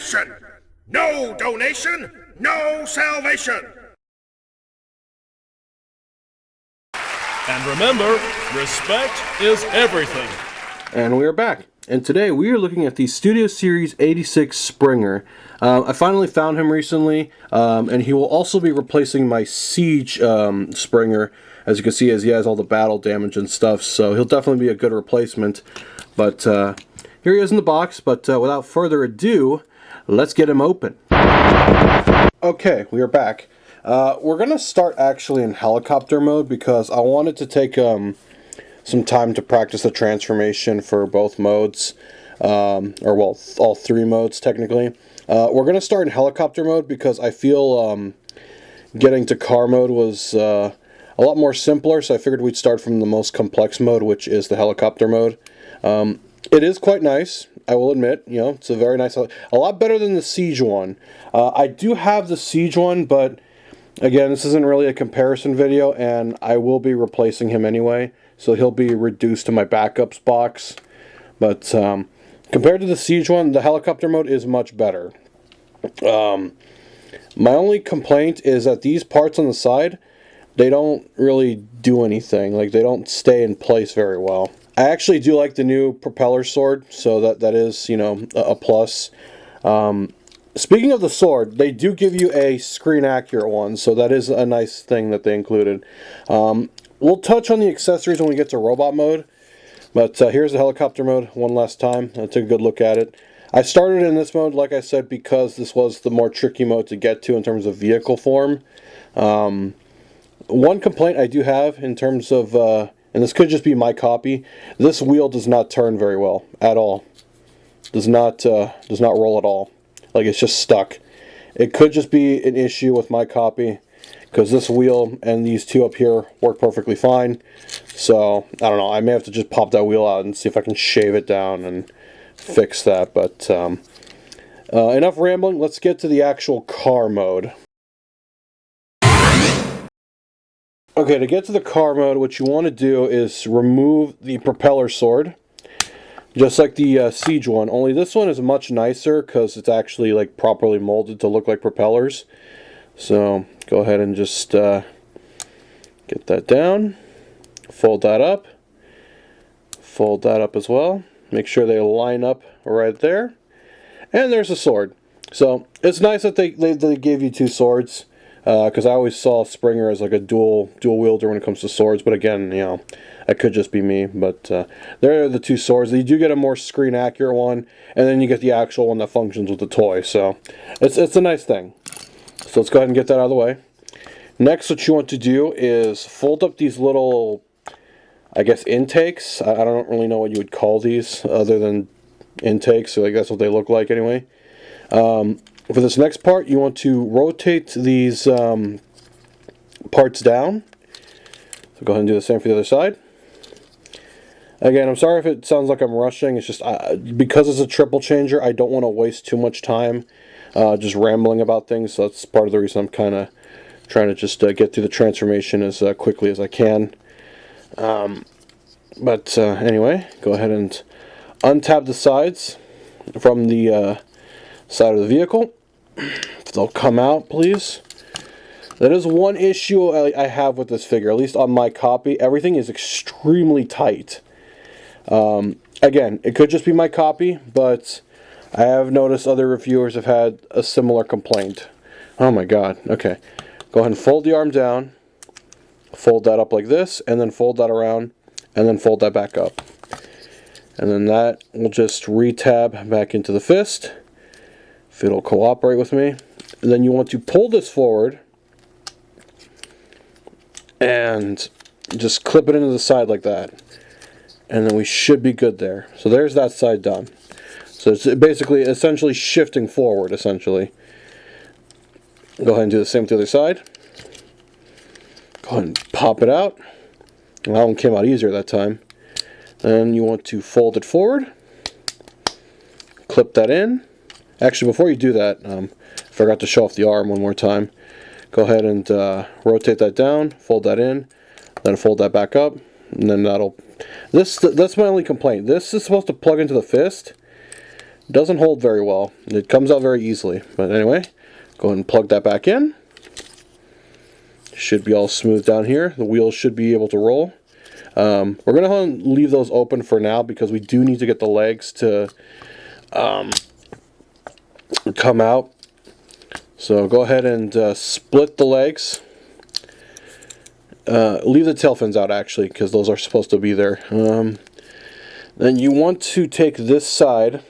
nation. No donation, no salvation. And remember, respect is everything. And we are back. And today we are looking at the Studio Series 86 Springer. I finally found him recently, and he will also be replacing my Siege Springer. As you can see, as he has all the battle damage and stuff, so he'll definitely be a good replacement. But here he is in the box, but without further ado, let's get him open. Okay, we are back. We're going to start actually in helicopter mode because I wanted to take some time to practice the transformation for both modes, or well, all three modes technically. We're going to start in helicopter mode because I feel getting to car mode was a lot more simpler, so I figured we'd start from the most complex mode, which is the helicopter mode. It is quite nice, I will admit. You know, it's a very nice, a lot better than the Siege one. I do have the Siege one, but again, this isn't really a comparison video, and I will be replacing him anyway, so he'll be reduced to my backups box. But compared to the Siege one, the helicopter mode is much better. My only complaint is that these parts on the side, they don't really do anything. Like, they don't stay in place very well. I actually do like the new propeller sword, so that is, you know, a plus. Speaking of the sword, they do give you a screen accurate one, so that is a nice thing that they included. We'll touch on the accessories when we get to robot mode, but here's the helicopter mode one last time. I took a good look at it. I started in this mode, like I said, because this was the more tricky mode to get to in terms of vehicle form. One complaint I do have in terms of, and this could just be my copy, this wheel does not turn very well at all. Does not roll at all. Like, it's just stuck. It could just be an issue with my copy, because this wheel and these two up here work perfectly fine. So, I don't know, I may have to just pop that wheel out and see if I can shave it down and fix that. But enough rambling, let's get to the actual car mode. Okay, to get to the car mode, what you want to do is remove the propeller sword. Just like the Siege one, only this one is much nicer because it's actually like properly molded to look like propellers. So go ahead and just get that down, fold that up as well. Make sure they line up right there, and there's a sword. So it's nice that they gave you two swords, because I always saw Springer as like a dual wielder when it comes to swords. But again, you know, that could just be me. But there are the two swords. You do get a more screen accurate one, and then you get the actual one that functions with the toy. So it's a nice thing. So let's go ahead and get that out of the way. Next, what you want to do is fold up these little, I guess, intakes. I don't really know what you would call these other than intakes. So I guess what they look like anyway. For this next part, you want to rotate these parts down. So go ahead and do the same for the other side. Again, I'm sorry if it sounds like I'm rushing. It's just because it's a triple changer, I don't want to waste too much time just rambling about things. So that's part of the reason I'm kind of trying to just get through the transformation as quickly as I can. But anyway, go ahead and untab the sides from the side of the vehicle. They'll come out, please. That is one issue I have with this figure, at least on my copy. Everything is extremely tight. Again, it could just be my copy, but I have noticed other reviewers have had a similar complaint. Oh my god. Okay. Go ahead and fold the arm down. Fold that up like this, and then fold that around, and then fold that back up. And then that will just re-tab back into the fist, if it'll cooperate with me. And then you want to pull this forward and just clip it into the side like that. And then we should be good there. So there's that side done. So it's basically, essentially shifting forward, essentially. Go ahead and do the same with the other side. Go ahead and pop it out. That one came out easier that time. Then you want to fold it forward. Clip that in. Actually, before you do that, I forgot to show off the arm one more time. Go ahead and rotate that down, fold that in, then fold that back up, and then that'll... That's my only complaint. This is supposed to plug into the fist. doesn't hold very well. It comes out very easily. But anyway, go ahead and plug that back in. Should be all smooth down here. The wheels should be able to roll. We're going to leave those open for now because we do need to get the legs to come out. So go ahead and split the legs. Leave the tail fins out actually because those are supposed to be there. Then you want to take this side,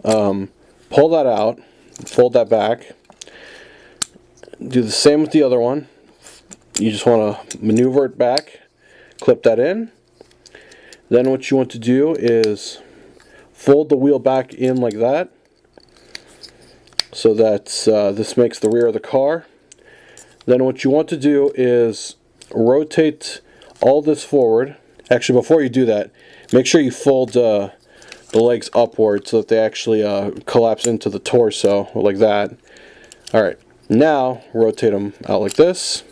pull that out, fold that back. Do the same with the other one. You just want to maneuver it back, clip that in. Then what you want to do is fold the wheel back in like that, so that this makes the rear of the car. Then what you want to do is rotate all this forward. Actually, before you do that, make sure you fold the legs upward so that they actually collapse into the torso, like that. Alright, now rotate them out like this.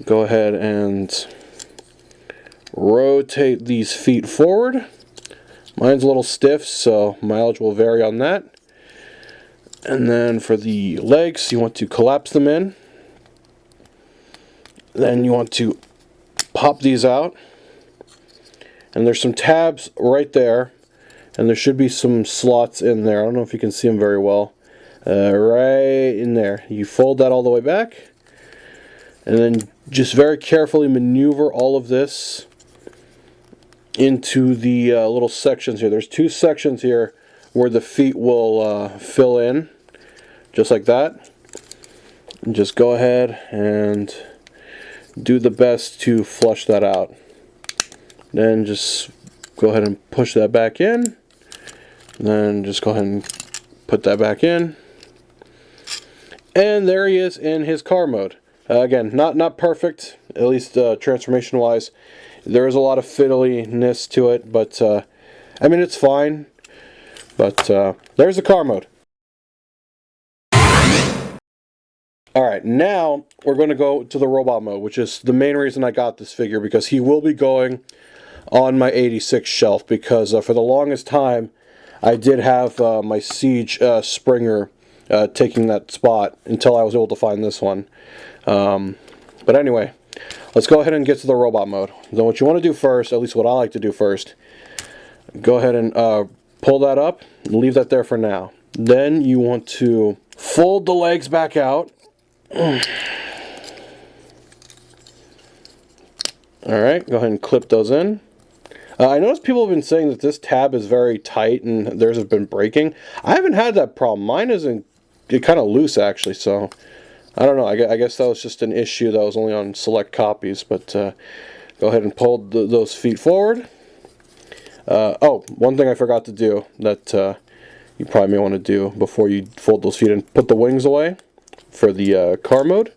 Go ahead and rotate these feet forward. Mine's a little stiff, so mileage will vary on that. And then for the legs, you want to collapse them in. Then you want to pop these out. And there's some tabs right there. And there should be some slots in there. I don't know if you can see them very well. Right in there. You fold that all the way back. And then just very carefully maneuver all of this into the little sections here. There's two sections here where the feet will fill in, just like that. And just go ahead and do the best to flush that out. Then just go ahead and push that back in. Then just go ahead and put that back in. And there he is in his car mode. Again, not perfect, at least transformation wise. There is a lot of fiddliness to it, but I mean, it's fine. But there's the car mode. Alright, now we're going to go to the robot mode, which is the main reason I got this figure, because he will be going on my 86 shelf, because for the longest time I did have my Siege Springer taking that spot until I was able to find this one. But anyway, let's go ahead and get to the robot mode. Then what you want to do first, at least what I like to do first, go ahead and pull that up and leave that there for now. Then you want to fold the legs back out. Alright, go ahead and clip those in. I noticed people have been saying that this tab is very tight and theirs have been breaking. I haven't had that problem. Mine isn't, it's kind of loose actually, so I don't know. I guess that was just an issue that was only on select copies, but go ahead and pull those feet forward. Oh, one thing I forgot to do that you probably may want to do before you fold those feet and put the wings away for the car mode.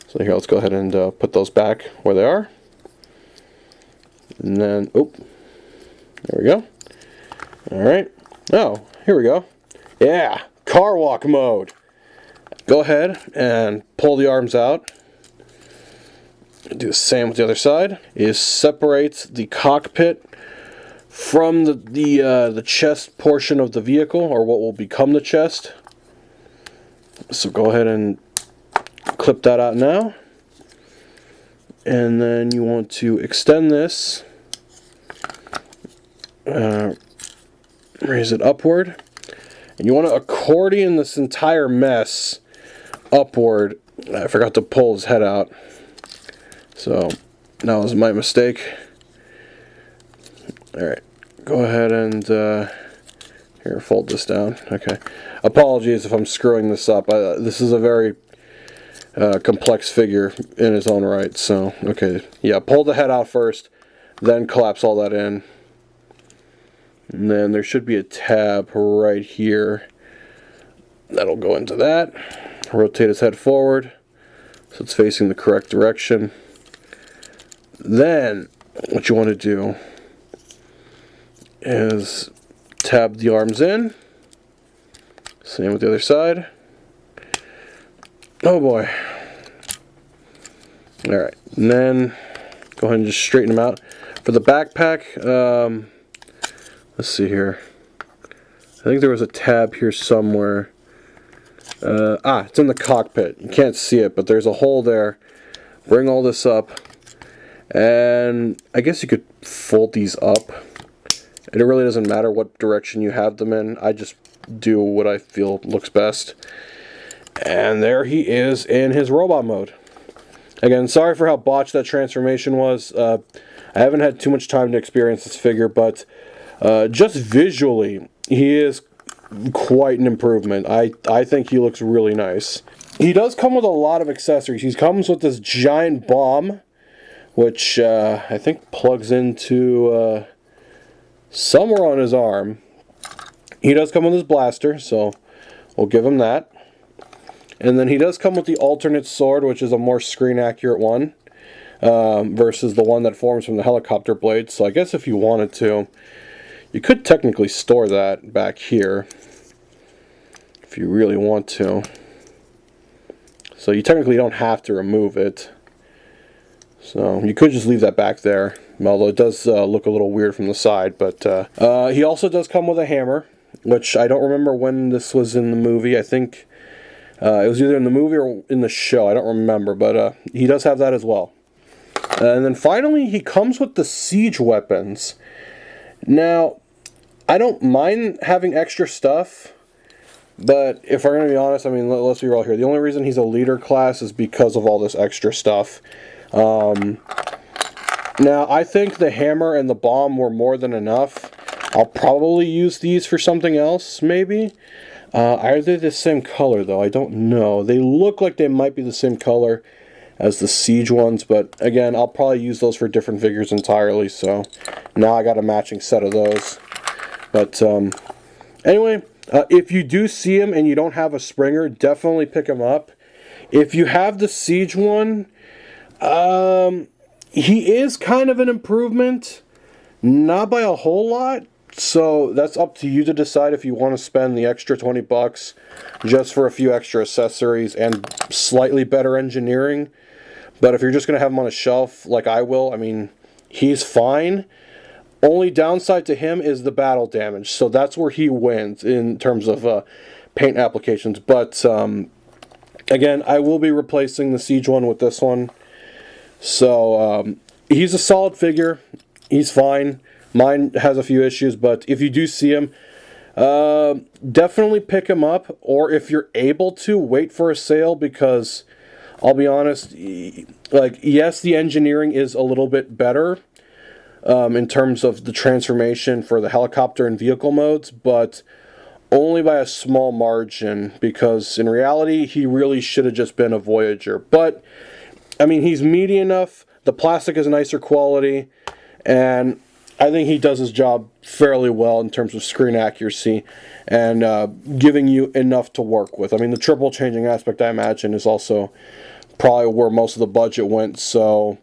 So here, let's go ahead and put those back where they are. And then, oop, there we go. Alright, oh, here we go. Yeah, car walk mode. Go ahead and pull the arms out. Do the same with the other side. Is separate the cockpit from the chest portion of the vehicle, or what will become the chest. So go ahead and clip that out now. And then you want to extend this. Raise it upward. And you want to accordion this entire mess upward. I forgot to pull his head out. So that was my mistake. Alright, go ahead and here, fold this down. Okay. Apologies if I'm screwing this up. This is a very complex figure in its own right. So, okay. Yeah, pull the head out first, then collapse all that in. And then there should be a tab right here. That'll go into that. Rotate his head forward so it's facing the correct direction. Then, what you want to do is tab the arms in. Same with the other side. Oh boy. Alright, and then go ahead and just straighten them out. For the backpack, let's see here. I think there was a tab here somewhere. It's in the cockpit. You can't see it, but there's a hole there. Bring all this up. And I guess you could fold these up. It really doesn't matter what direction you have them in. I just do what I feel looks best. And there he is in his robot mode. Again, sorry for how botched that transformation was. I haven't had too much time to experience this figure, but just visually, he is quite an improvement. I think he looks really nice. He does come with a lot of accessories. He comes with this giant bomb, which I think plugs into somewhere on his arm. He does come with his blaster, so we'll give him that. And then he does come with the alternate sword, which is a more screen accurate one, versus the one that forms from the helicopter blade. So I guess if you wanted to, you could technically store that back here, if you really want to. So you technically don't have to remove it. So you could just leave that back there, although it does look a little weird from the side. But he also does come with a hammer, which I don't remember when this was in the movie. I think it was either in the movie or in the show. I don't remember, but he does have that as well. And then finally, he comes with the siege weapons. Now, I don't mind having extra stuff, but if we're going to be honest, I mean, let's be real here. The only reason he's a leader class is because of all this extra stuff. Now, I think the hammer and the bomb were more than enough. I'll probably use these for something else, maybe. Are they the same color, though? I don't know. They look like they might be the same color as the siege ones, but again, I'll probably use those for different figures entirely, so now I got a matching set of those. But anyway, if you do see him and you don't have a Springer, definitely pick him up. If you have the siege one, he is kind of an improvement, not by a whole lot. So that's up to you to decide if you want to spend the extra 20 bucks just for a few extra accessories and slightly better engineering. But if you're just going to have him on a shelf like I will, I mean, he's fine. Only downside to him is the battle damage. So that's where he wins in terms of paint applications. But again, I will be replacing the Siege one with this one. So he's a solid figure. He's fine. Mine has a few issues, but if you do see him, definitely pick him up, or if you're able to, wait for a sale, because I'll be honest, like, yes, the engineering is a little bit better in terms of the transformation for the helicopter and vehicle modes, but only by a small margin, because in reality, he really should have just been a Voyager. But, I mean, he's meaty enough, the plastic is nicer quality, and I think he does his job fairly well in terms of screen accuracy and giving you enough to work with. I mean, the triple changing aspect, I imagine, is also probably where most of the budget went, so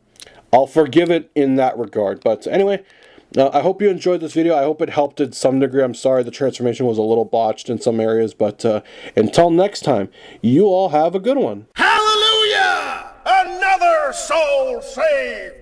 I'll forgive it in that regard. But anyway, I hope you enjoyed this video. I hope it helped to some degree. I'm sorry the transformation was a little botched in some areas, but until next time, you all have a good one. Hallelujah! Another soul saved!